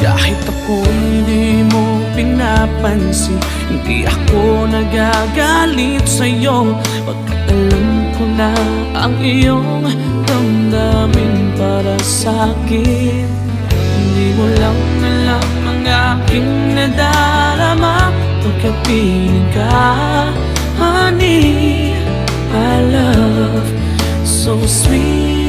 Kahit ako hindi mo pinapansin, hindi ako nagagalit sa'yo, pagkat alam ko na ang iyong damdamin para sa'kin. Hindi mo lang alam ang aking nadarama pagkat piling ka, honey. My love, so sweet.